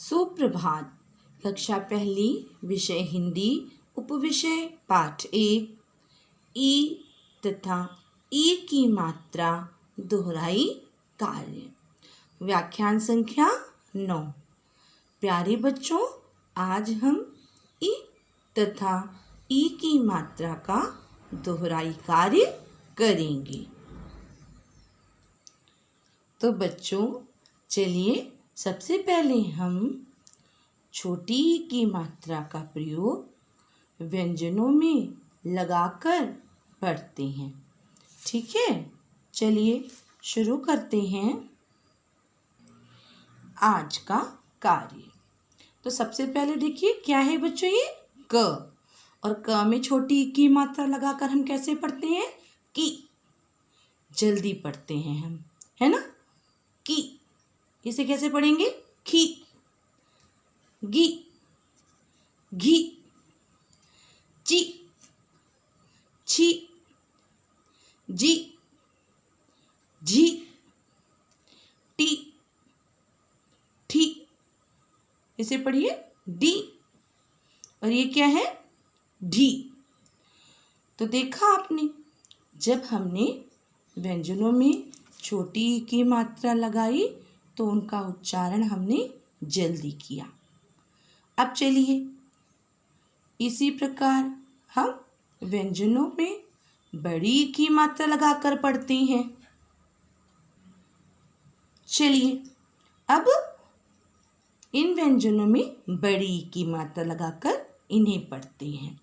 सुप्रभात। कक्षा पहली, विषय हिंदी, उपविषय पाठ 1, ई तथा ई की मात्रा दोहराई कार्य। व्याख्यान संख्या 9। प्यारे बच्चों, आज हम ई तथा ई की मात्रा का दोहराई कार्य करेंगे। तो बच्चों, चलिए सबसे पहले हम छोटी ई की मात्रा का प्रयोग व्यंजनों में लगाकर पढ़ते हैं। ठीक है, चलिए शुरू करते हैं आज का कार्य। तो सबसे पहले देखिए क्या है बच्चों, ये क, और क में छोटी ई की मात्रा लगाकर हम कैसे पढ़ते हैं? की। जल्दी पढ़ते हैं हम, है ना? की। इसे कैसे पढ़ेंगे? खी, गी, घी, ची, छी, जी, झी, टी, ठी। इसे पढ़िए डी, और ये क्या है? ढी। तो देखा आपने, जब हमने व्यंजनों में छोटी ई की मात्रा लगाई तो उनका उच्चारण हमने जल्दी किया। अब चलिए इसी प्रकार हम व्यंजनों में बड़ी ई की मात्रा लगाकर पढ़ते हैं। चलिए अब इन व्यंजनों में बड़ी ई की मात्रा लगाकर इन्हें पढ़ते हैं।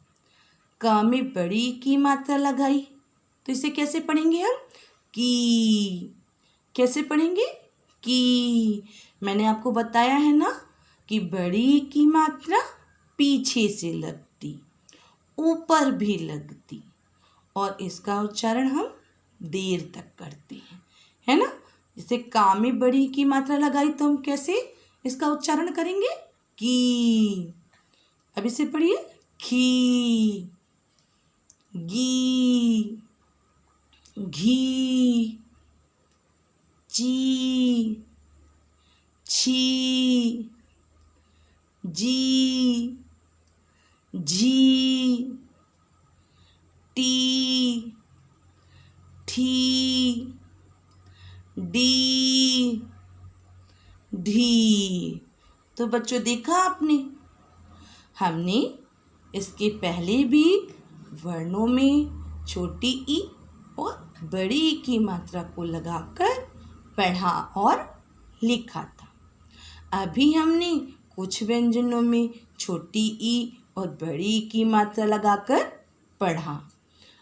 क में बड़ी ई की मात्रा लगाई तो इसे कैसे पढ़ेंगे हम? की। कैसे पढ़ेंगे? की। मैंने आपको बताया है ना कि बड़ी ई की मात्रा पीछे से लगती, ऊपर भी लगती, और इसका उच्चारण हम देर तक करते हैं, है ना? जैसे का में बड़ी ई की मात्रा लगाई तो हम कैसे इसका उच्चारण करेंगे? की। अब इसे पढ़िए खी, गी, घी, ची, छी, जी, झी, टी, ठी, डी, ढी। तो बच्चों देखा आपने, हमने इसके पहले भी वर्णों में छोटी ई और बड़ी ई की मात्रा को लगाकर पढ़ा और लिखा था। अभी हमने कुछ व्यंजनों में छोटी ई और बड़ी ई की मात्रा लगाकर पढ़ा।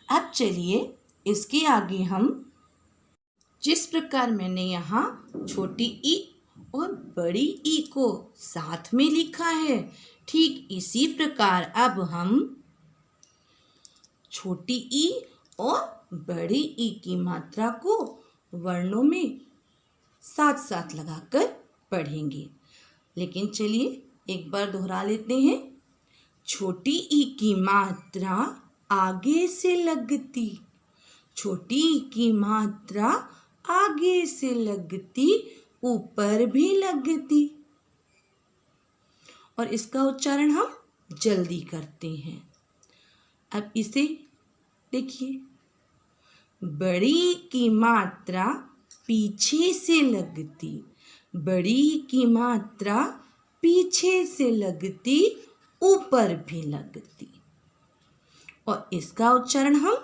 अब चलिए इसके आगे हम, जिस प्रकार मैंने यहाँ छोटी ई और बड़ी ई को साथ में लिखा है, ठीक इसी प्रकार अब हम छोटी ई और बड़ी ई की मात्रा को वर्णों में साथ साथ लगाकर पढ़ेंगे। लेकिन चलिए एक बार दोहरा लेते हैं। छोटी ई की मात्रा आगे से लगती, छोटी ई की मात्रा आगे से लगती, ऊपर भी लगती, और इसका उच्चारण हम जल्दी करते हैं। अब इसे देखिए, बड़ी ई की मात्रा पीछे से लगती, बड़ी ई की मात्रा पीछे से लगती, ऊपर भी लगती, और इसका उच्चारण हम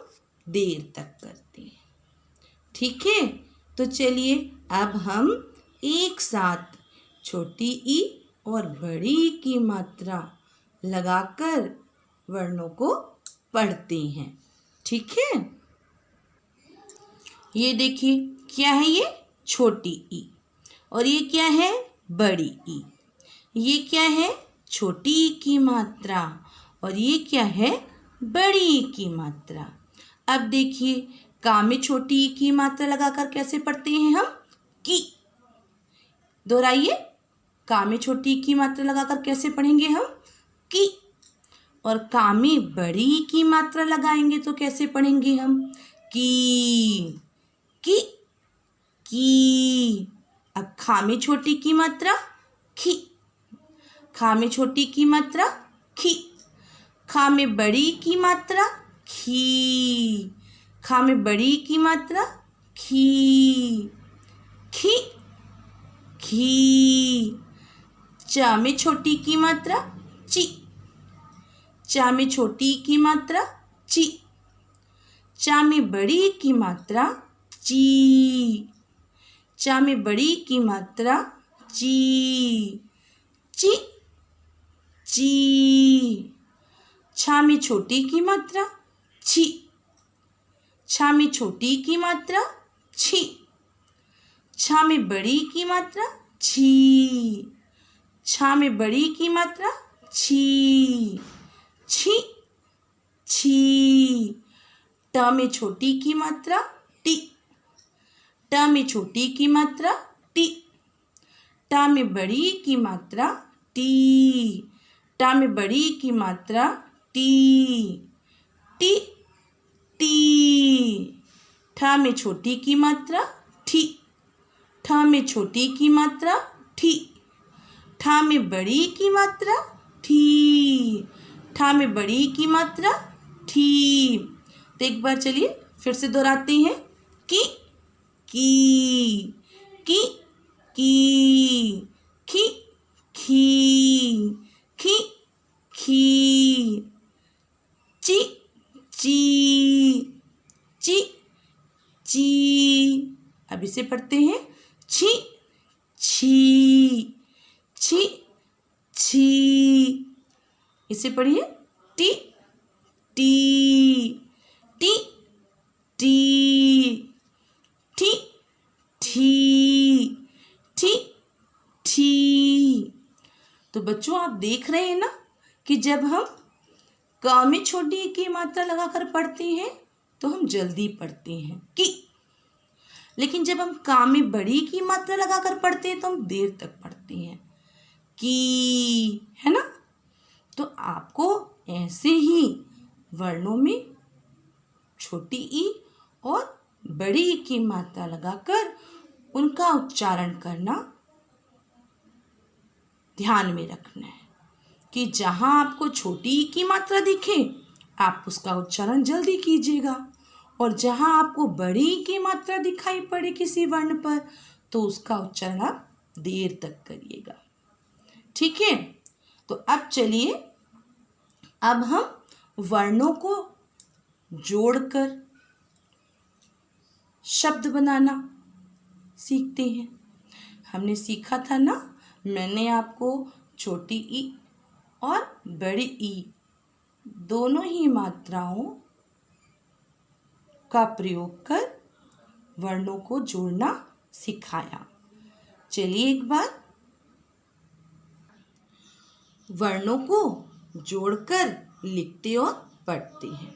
देर तक करते हैं। ठीक है, तो चलिए अब हम एक साथ छोटी ई और बड़ी ई की मात्रा लगाकर वर्णों को पढ़ते हैं। ठीक है, ये देखिए क्या है? ये छोटी ई, और ये क्या है? बड़ी ई। ये क्या है? छोटी ई की मात्रा, और ये क्या है? बड़ी ई की मात्रा। अब देखिए का में छोटी ई की मात्रा लगाकर कैसे पढ़ते हैं हम? की। दोहराइए, का में छोटी ई की मात्रा लगाकर कैसे पढ़ेंगे हम? की। और का में बड़ी ई की मात्रा लगाएंगे तो कैसे पढ़ेंगे हम? की, की, की। अब खा में छोटी की मात्रा खी, खा में छोटी की मात्रा खी, खा में बड़ी की मात्रा खी, खा में बड़ी की मात्रा खी, खी, खी। चा में छोटी की मात्रा ची, चा में छोटी की मात्रा ची, चा में बड़ी की मात्रा ची, चा में बड़ी की मात्रा ची, ची, ची। छा में छोटी की मात्रा छी, छा में छोटी की मात्रा छी, छा में बड़ी की मात्रा छी, छा में बड़ी की मात्रा छी, छी, छी। ट में छोटी की मात्रा टी, ट में छोटी की मात्रा टी, टा में बड़ी की मात्रा टी, टा में बड़ी की मात्रा टी, टी, टी। ठा में छोटी की मात्रा ठी, ठा में छोटी की मात्रा ठी, ठा में बड़ी की मात्रा ठी, ठा में बड़ी की मात्रा ठी। तो एक बार चलिए फिर से दोहराते हैं की, की, की, की, खी, खी, खी, खी, ची, ची, ची, ची। अब इसे पढ़ते हैं छी, छी, छी, छी। इसे पढ़िए टी, टी, टी, टी, ठी, ठी, ठी, ठी। तो बच्चों आप देख रहे हैं ना कि जब हम क में छोटी की मात्रा लगाकर पढ़ते हैं तो हम जल्दी पढ़ते हैं कि, लेकिन जब हम का में बड़ी की मात्रा लगाकर पढ़ते हैं तो हम देर तक पढ़ते हैं की, है ना। तो आपको ऐसे ही वर्णों में छोटी ई और बड़ी ई की मात्रा लगाकर उनका उच्चारण करना ध्यान में रखना है कि जहाँ आपको छोटी ई की मात्रा दिखे आप उसका उच्चारण जल्दी कीजिएगा, और जहाँ आपको बड़ी ई की मात्रा दिखाई पड़े किसी वर्ण पर तो उसका उच्चारण आप देर तक करिएगा। ठीक है। तो अब चलिए, अब हम वर्णों को जोड़कर शब्द बनाना सीखते हैं। हमने सीखा था ना, मैंने आपको छोटी ई और बड़ी ई दोनों ही मात्राओं का प्रयोग कर वर्णों को जोड़ना सिखाया। चलिए एक बार वर्णों को जोड़कर लिखते और पढ़ते हैं।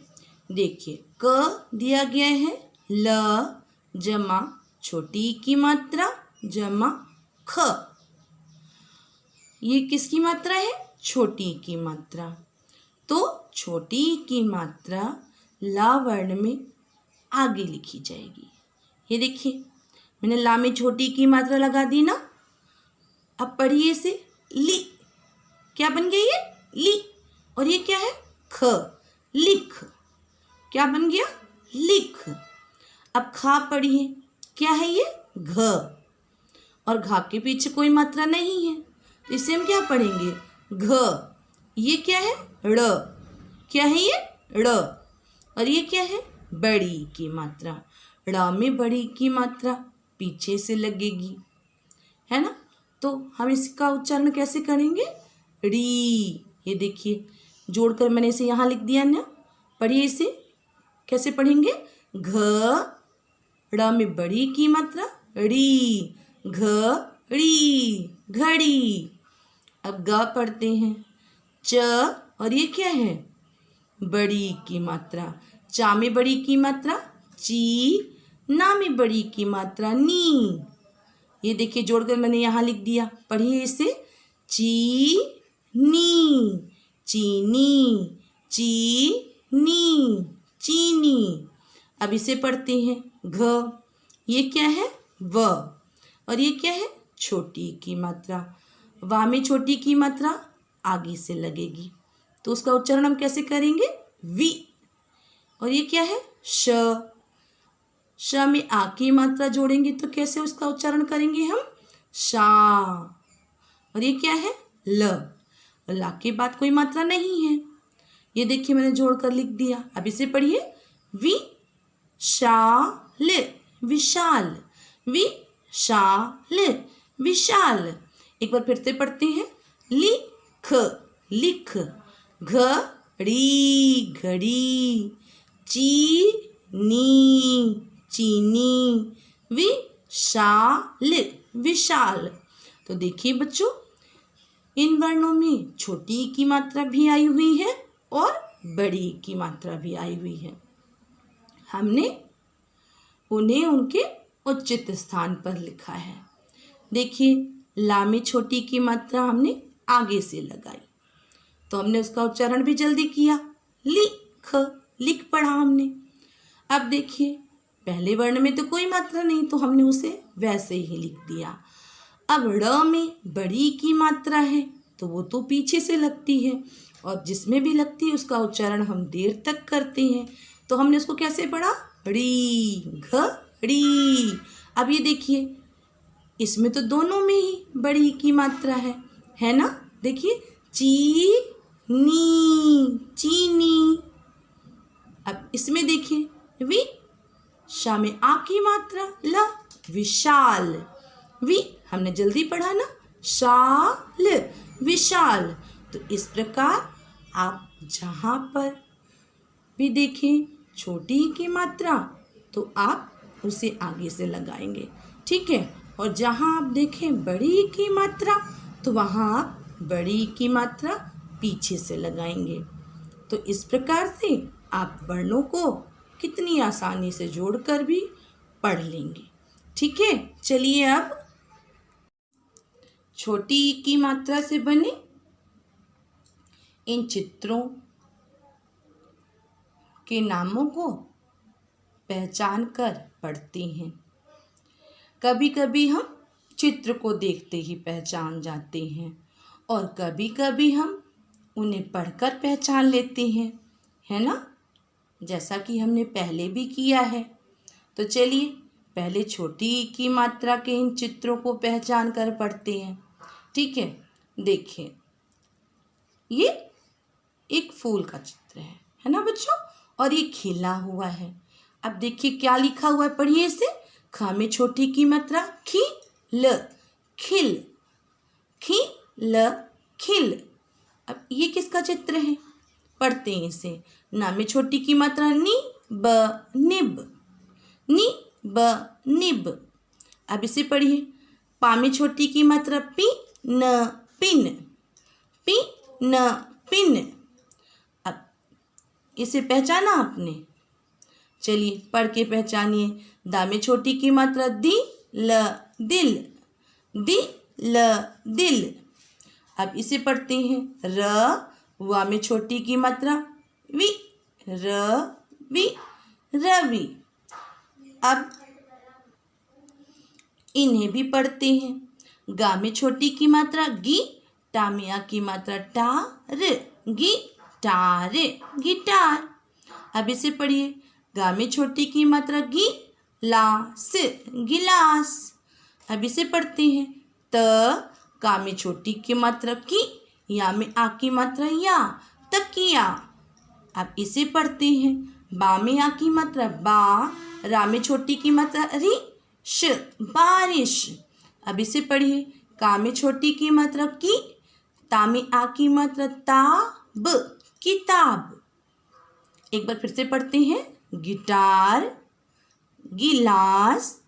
देखिए, क दिया गया है, ल जमा छोटी ई की मात्रा जमा ख। ये किसकी मात्रा है? छोटी ई की मात्रा। तो छोटी ई की मात्रा ला वर्ण में आगे लिखी जाएगी। ये देखिए, मैंने ला में छोटी की मात्रा लगा दी ना। अब पढ़िए इसे, ली। क्या बन गया ये? ली। और ये क्या है? ख, लिख। क्या बन गया? लिख। अब खा पढ़िए, क्या है ये? घ। और घा के पीछे कोई मात्रा नहीं है तो इसे हम क्या पढ़ेंगे? घ। ये क्या है? ड़। क्या है ये? ड़। और ये क्या है? बड़ी की मात्रा। ड़ में बड़ी की मात्रा पीछे से लगेगी, है ना। तो हम इसका उच्चारण कैसे करेंगे? री। ये देखिए, जोड़कर मैंने इसे यहाँ लिख दिया ना। पढ़िए इसे, कैसे पढ़ेंगे? घ, ड़ में बड़ी की मात्रा री, घड़ी, घड़ी। अब ग पढ़ते हैं, च। और ये क्या है? बड़ी की मात्रा। चा में बड़ी की मात्रा ची, ना में बड़ी की मात्रा नी। ये देखिए, जोड़कर मैंने यहाँ लिख दिया। पढ़िए इसे, ची नी, चीनी, चीनी, चीनी। अब इसे पढ़ते हैं, घ। ये क्या है? व। और ये क्या है? छोटी की मात्रा। वा में छोटी की मात्रा आगे से लगेगी, तो उसका उच्चारण हम कैसे करेंगे? वी। और ये क्या है? श। श में आ की मात्रा जोड़ेंगे तो कैसे उसका उच्चारण करेंगे हम? शा। और ये क्या है? ल। ला के बाद कोई मात्रा नहीं है, ये देखिए मैंने जोड़कर लिख दिया। अब इसे पढ़िए, विशाल, विशाल, विशाल, विशाल। एक बार फिर से पढ़ते हैं, लिख, लिख, घड़ी, घड़ी, चीनी, चीनी, विशाल, विशाल। तो देखिए बच्चों, इन वर्णों में छोटी ई की मात्रा भी आई हुई है और बड़ी ई की मात्रा भी आई हुई है। हमने उन्हें उनके उचित स्थान पर लिखा है। देखिए, ला में छोटी की मात्रा हमने आगे से लगाई, तो हमने उसका उच्चारण भी जल्दी किया, लिख, लिख पढ़ा हमने। अब देखिए, पहले वर्ण में तो कोई मात्रा नहीं, तो हमने उसे वैसे ही लिख दिया। अब ड़ में बड़ी की मात्रा है, तो वो तो पीछे से लगती है, और जिसमें भी लगती है उसका उच्चारण हम देर तक करते हैं, तो हमने उसको कैसे पढ़ा? ड़ी, घड़ी। अब ये देखिए, इसमें तो दोनों में ही बड़ी की मात्रा है ना? देखिए, चीनी, चीनी। अब इसमें देखिए, वि, शा में आ की मात्रा, ल, विशाल, वि हमने जल्दी पढ़ा ना, शाल, विशाल। तो इस प्रकार आप जहाँ पर भी देखें छोटी की मात्रा, तो आप उसे आगे से लगाएंगे, ठीक है। और जहाँ आप देखें बड़ी की मात्रा, तो वहाँ आप बड़ी की मात्रा पीछे से लगाएंगे। तो इस प्रकार से आप वर्णों को कितनी आसानी से जोड़कर भी पढ़ लेंगे, ठीक है। चलिए, अब छोटी ई की मात्रा से बने इन चित्रों के नामों को पहचान कर पढ़ते हैं। कभी कभी हम चित्र को देखते ही पहचान जाते हैं, और कभी कभी हम उन्हें पढ़कर पहचान लेते हैं, है ना? जैसा कि हमने पहले भी किया है। तो चलिए, पहले छोटी ई की मात्रा के इन चित्रों को पहचान कर पढ़ते हैं, ठीक है। देखिए, ये एक फूल का चित्र है ना बच्चों? और ये खिला हुआ है। अब देखिए क्या लिखा हुआ है, पढ़िए इसे। ख में छोटी की मात्रा, खी, ल, खिल, खी, ल, खिल। अब ये किसका चित्र है? पढ़ते हैं इसे। ना में छोटी की मात्रा, नि, ब, निब, नि, ब, निब। अब इसे पढ़िए। पा में छोटी की मात्रा, पी, न, पिन, पी, न, पिन। अब इसे पहचाना आपने? चलिए पढ़ के पहचानिए। दा में छोटी की मात्रा, दी, ल, दिल, दी, ल, दिल। अब इसे पढ़ते हैं। र, वा में छोटी की मात्रा, वि, र, वि, रवि। अब इन्हें भी पढ़ते हैं। गा में छोटी की मात्रा, गी, टा में आ की मात्रा, टा, र, गिटार, गिटार। अब इसे पढ़िए। गा में छोटी की मात्रा, गी, लास, गिलास। अब इसे पढ़ते हैं। त, का में छोटी की मात्रा, की, या में आ की मात्रा, या, तकिया। अब इसे पढ़ते हैं। बा में आ की मात्रा, बा, रा में छोटी की मात्रा, रि, श, बारिश। अब इसे पढ़िए। का में छोटी की मात्रा, की, ता में आ की मात्रा, ता, ब, किताब। एक बार फिर से पढ़ते हैं। गिटार, गिलास,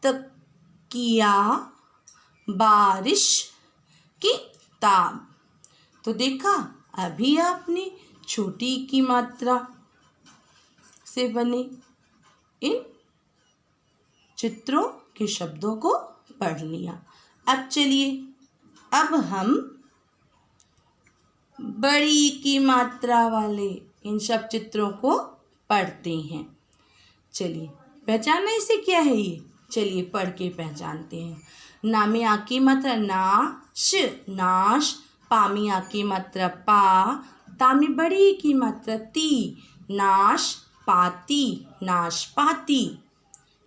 तकिया, बारिश, किताब। तो देखा, अभी आपने छोटी की मात्रा से बने इन चित्रों के शब्दों को पढ़ लिया। अब चलिए, अब हम बड़ी की मात्रा वाले इन सब चित्रों को पढ़ते हैं। चलिए, पहचाना इसे क्या है ये? चलिए पढ़ के पहचानते हैं। ना में आ की मात्रा, नाश, नाश। पा में आ की मात्रा पा, ता में बड़ी की मात्रा ती, नाश पाती, नाशपाती।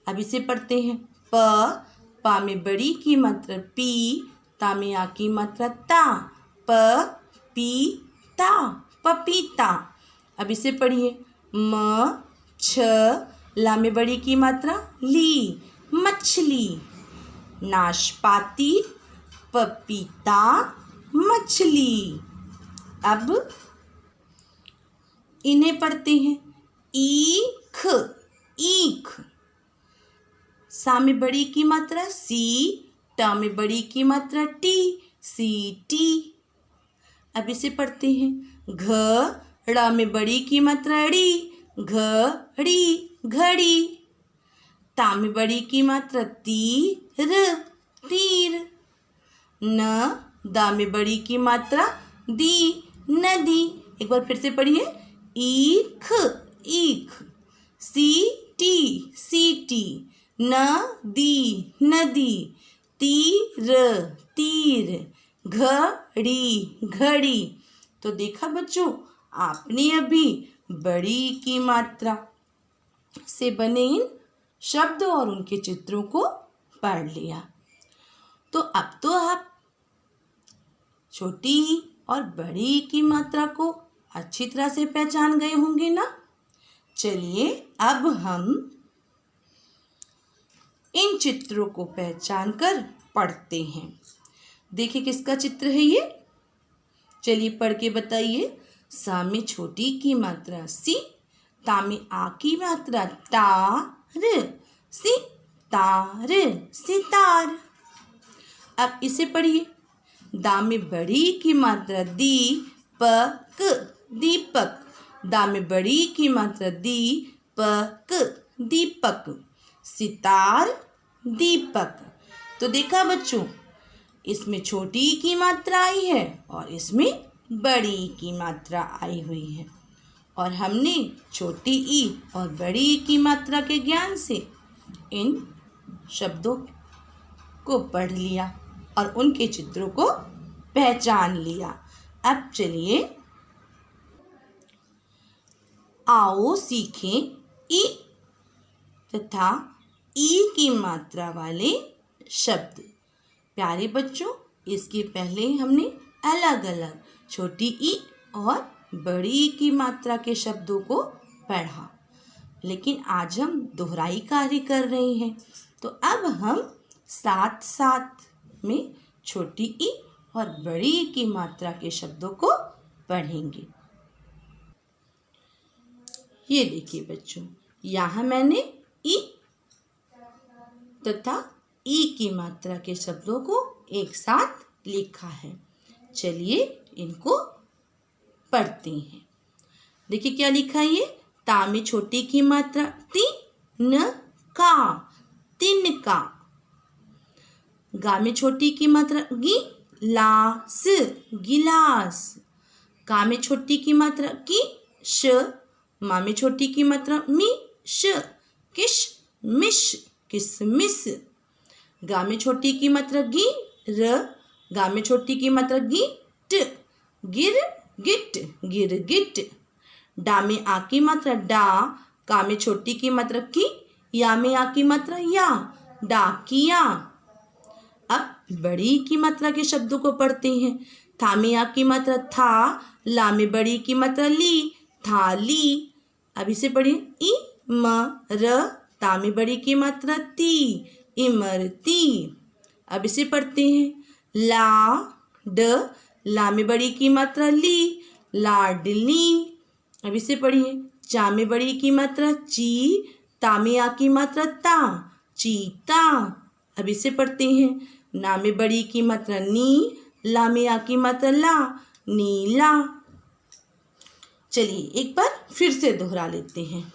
अब इसे पढ़ते हैं। पा में बड़ी की मात्रा पी, ता में आ की मात्रा ता, प पी ता, पपीता। अब इसे पढ़िए। म छ, ला में बड़ी की मात्रा ली, मछली, नाशपाती, पपीता, मछली। अब इन्हें पढ़ते हैं। ईख, ईख, सा में बड़ी की मात्रा सी, टा में बड़ी की मात्रा टी, सीटी। अब इसे पढ़ते हैं। घ, ड़ा में बड़ी की मात्रा ड़ी, घड़ी, घड़ी, ता में बड़ी की मात्रा तीर, तीर, न, दा में बड़ी की मात्रा दी, नदी। एक बार फिर से पढ़िए। ईख, ईख, सीटी, सीटी, नदी, नदी, तीर, तीर, घड़ी, घड़ी। तो देखा बच्चों, आपने अभी बड़ी की मात्रा से बने इन शब्द और उनके चित्रों को पढ़ लिया। तो अब तो आप छोटी और बड़ी की मात्रा को अच्छी तरह से पहचान गए होंगे ना। चलिए अब हम इन चित्रों को पहचान कर पढ़ते हैं। देखिए किसका चित्र है ये। चलिए पढ़ के बताइए। सा में छोटी की मात्रा सी, ता में आ की मात्रा तार, सी तार, सितार। अब इसे पढ़िए। दा में बड़ी की मात्रा दी, पक, दीपक, दा में बड़ी की मात्रा दी, पक, दीपक, सितार, दीपक। तो देखा बच्चों, इसमें छोटी की मात्रा आई है और इसमें बड़ी की मात्रा आई हुई है। और हमने छोटी ई और बड़ी की मात्रा के ज्ञान से इन शब्दों को पढ़ लिया और उनके चित्रों को पहचान लिया। अब चलिए आओ सीखें ई तथा ई की मात्रा वाले शब्द। प्यारे बच्चों, इसके पहले हमने अलग अलग छोटी ई और बड़ी की मात्रा के शब्दों को पढ़ा, लेकिन आज हम दोहराई कार्य कर रहे हैं। तो अब हम साथ साथ में छोटी ई और बड़ी की मात्रा के शब्दों को पढ़ेंगे। ये देखिए बच्चों, यहाँ मैंने ई तथा ई की मात्रा के शब्दों को एक साथ लिखा है। चलिए इनको पढ़ते हैं। देखिए क्या लिखा है ये। ता में छोटी की मात्रा ती, न का, तिनका। गा में छोटी की मात्रा गी, लास, गिलास। का में छोटी की मात्रा की, श, मा में छोटी की मात्रा मी, श, किश, मिश, किसमिस। गा में छोटी की मात्रा गी, र, गा में छोटी की मात्रा गी, ट, गिर, गिट, गिरगिट। डा में आ की मात्रा डा, का में छोटी की मात्रा की, या में आ की मात्रा या, डाकिया। अब बड़ी की मात्रा के शब्दों को पढ़ते हैं। था में आ की मात्रा था, ला में बड़ी की मात्रा ली, थाली। अब इसे पढ़िए। इ म र, ता में बड़ी की मात्रा ती, इमरती। अब इसे पढ़ते हैं। ला ड, ला में बड़ी की मात्रा ली, लाडली। अब इसे पढ़िए। चा में बड़ी की मात्रा ची, ता में आ की मात्रा ता, चीता। अब इसे पढ़ते हैं। ना में बड़ी की मात्रा नी, ला में आ की मात्रा ला, नीला। चलिए एक बार फिर से दोहरा लेते हैं।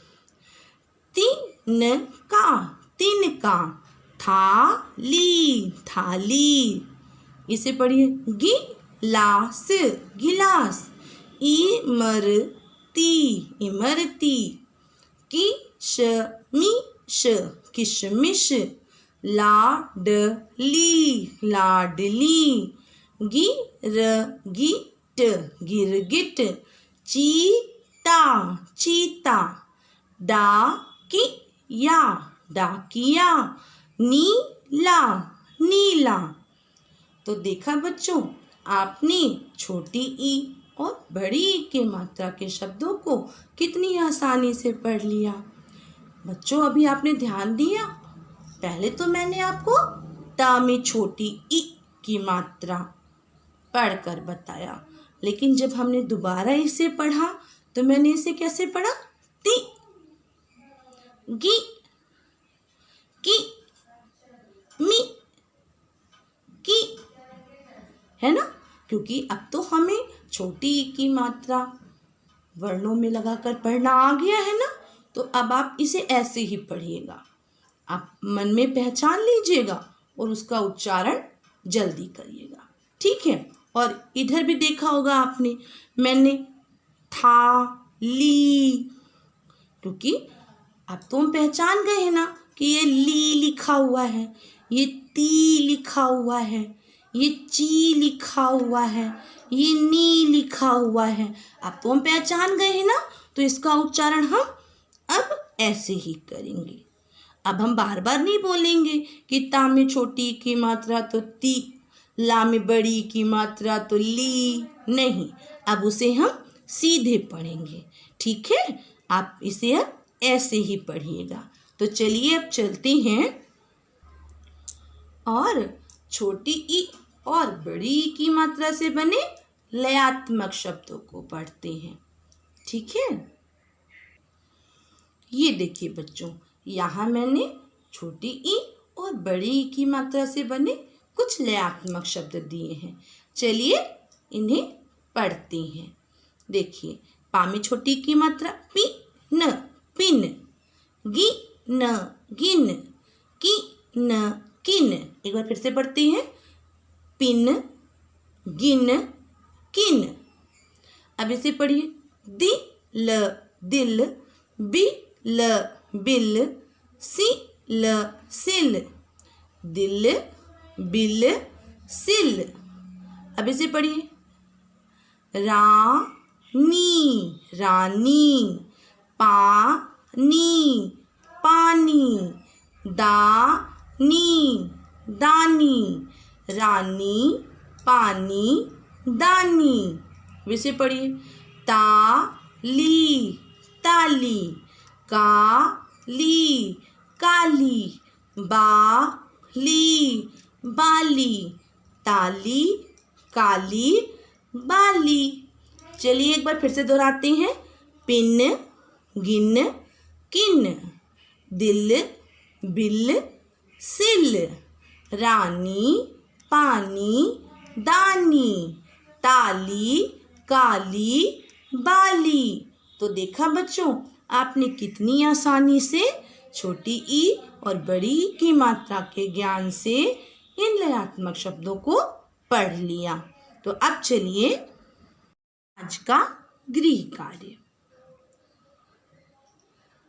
तीन का, तिनका, थाली, थाली। इसे पढ़िए। गिलास, गिलास। इमरती, इमरती। किशमिश, किशमिश। लाडली, लाडली। गिरगिट गिरगिट, चीता चीता, डाकिया डाकिया, नीला नीला। तो देखा बच्चों, आपने छोटी ई और बड़ी ई के मात्रा के शब्दों को कितनी आसानी से पढ़ लिया। बच्चों अभी आपने ध्यान दिया, पहले तो मैंने आपको ता में छोटी ई की मात्रा पढ़कर बताया, लेकिन जब हमने दोबारा इसे पढ़ा तो मैंने इसे कैसे पढ़ा? ती, गी, की, मी, की, है ना? क्योंकि अब तो हमें छोटी ई की मात्रा वर्णों में लगाकर पढ़ना आ गया है ना, तो अब आप इसे ऐसे ही पढ़िएगा। आप मन में पहचान लीजिएगा और उसका उच्चारण जल्दी करिएगा, ठीक है? और इधर भी देखा होगा आपने, मैंने था, ली, क्योंकि अब तो हम पहचान गए हैं ना कि ये ली लिखा हुआ है, ये ती लिखा हुआ है, ये ची लिखा हुआ है, ये नी लिखा हुआ है। अब तो हम पहचान गए हैं ना, तो इसका उच्चारण हम अब ऐसे ही करेंगे। अब हम बार बार नहीं बोलेंगे कि ता में छोटी की मात्रा तो ती, ला में बड़ी की मात्रा तो ली, नहीं, अब उसे हम सीधे पढ़ेंगे, ठीक है? आप इसे अब ऐसे ही पढ़िएगा। तो चलिए अब चलते हैं और छोटी ई और बड़ी ई की मात्रा से बने लयात्मक शब्दों को पढ़ते हैं, ठीक है? ये देखिए बच्चों, यहाँ मैंने छोटी ई और बड़ी ई की मात्रा से बने कुछ लयात्मक शब्द दिए हैं। चलिए इन्हें पढ़ते हैं। देखिए, पा में छोटी की मात्रा पी न पिन, गी न गिन, की न किन। एक बार फिर से पढ़ते हैं, पिन, गिन, किन। अब इसे पढ़िए, दिल दिल, बिल बिल, सिल सिल, दिल बिल सिल। अब इसे पढ़िए, रानी रानी, पानी पानी, दानी दानी, रानी पानी दानी। इसे पढ़िए, ताली ताली, काली काली, बाली बाली, ताली काली बाली। चलिए एक बार फिर से दोहराते हैं, पिन गिन किन, दिल बिल सिल, रानी पानी दानी, ताली काली बाली। तो देखा बच्चों, आपने कितनी आसानी से छोटी ई और बड़ी ई की मात्रा के ज्ञान से इन लयात्मक शब्दों को पढ़ लिया। तो अब चलिए आज का गृह कार्य।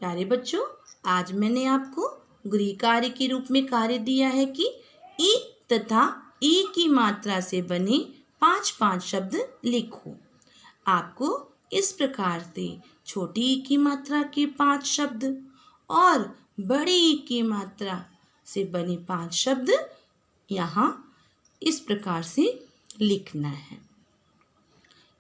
प्यारे बच्चों, आज मैंने आपको गृह कार्य के रूप में कार्य दिया है कि ई तथा ई की मात्रा से बने 5-5 शब्द लिखो। आपको इस प्रकार से छोटी ई की मात्रा के 5 शब्द और बड़ी ई की मात्रा से बने 5 शब्द यहाँ इस प्रकार से लिखना है।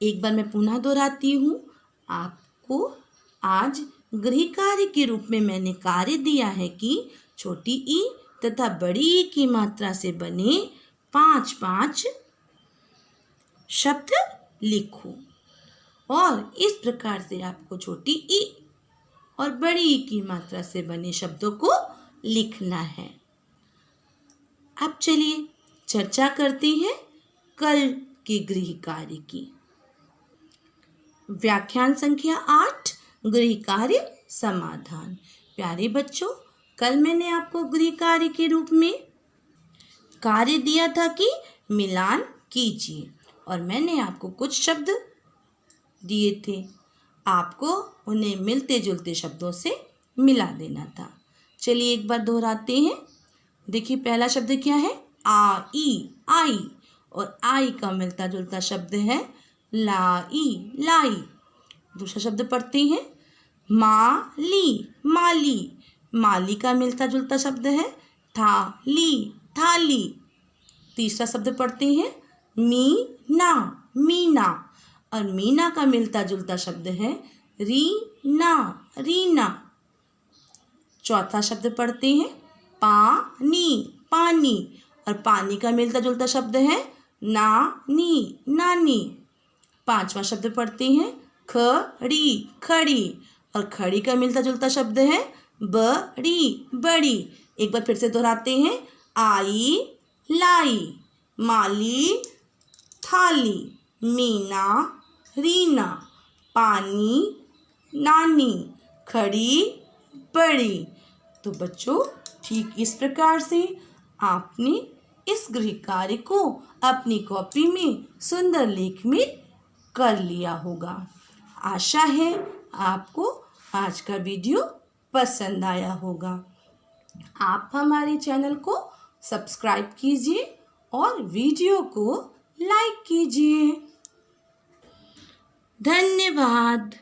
एक बार मैं पुनः दोहराती हूँ, आपको आज गृह कार्य के रूप में मैंने कार्य दिया है कि छोटी ई तथा बड़ी ई की मात्रा से बने 5-5 शब्द लिखो और इस प्रकार से आपको छोटी ई और बड़ी ई की मात्रा से बने शब्दों को लिखना है। अब चलिए चर्चा करते हैं कल के गृह कार्य की। व्याख्यान संख्या 8, गृह कार्य समाधान। प्यारे बच्चों, कल मैंने आपको गृह कार्य के रूप में कार्य दिया था कि मिलान कीजिए और मैंने आपको कुछ शब्द दिए थे, आपको उन्हें मिलते जुलते शब्दों से मिला देना था। चलिए एक बार दोहराते हैं। देखिए पहला शब्द क्या है, आई आई, और आई का मिलता जुलता शब्द है लाई, लाई। दूसरा शब्द पढ़ते हैं माली, माली। माली का मिलता जुलता शब्द है थाली, थाली। तीसरा शब्द पढ़ते हैं मीना, मीना। और मीना का मिलता जुलता शब्द है रीना, रीना। चौथा शब्द पढ़ते हैं पानी, पानी। और पानी का मिलता जुलता शब्द है नानी, नानी। पांचवा शब्द पढ़ते हैं खड़ी, खड़ी। और खड़ी का मिलता जुलता शब्द है बड़ी, बड़ी। एक बार फिर से दोहराते हैं आई, लाई, माली, थाली, मीना, रीना, पानी, नानी, खड़ी, बड़ी। तो बच्चों ठीक इस प्रकार से आपने इस गृह कार्य को अपनी कॉपी में सुंदर लेख में कर लिया होगा। आशा है आपको आज का वीडियो पसंद आया होगा। आप हमारे चैनल को सब्सक्राइब कीजिए और वीडियो को लाइक कीजिए। धन्यवाद।